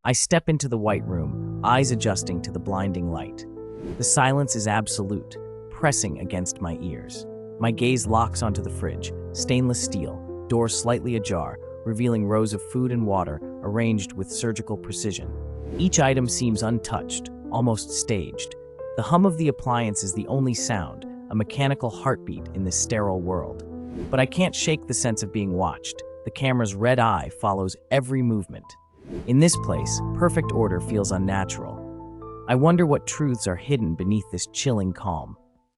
I step into the white room, eyes adjusting to the blinding light. The silence is absolute, pressing against my ears. My gaze locks onto the fridge, stainless steel, door slightly ajar, revealing rows of food and water arranged with surgical precision. Each item seems untouched, almost staged. The hum of the appliance is the only sound, a mechanical heartbeat in this sterile world. But I can't shake the sense of being watched. The camera's red eye follows every movement. In this place, perfect order feels unnatural. I wonder what truths are hidden beneath this chilling calm.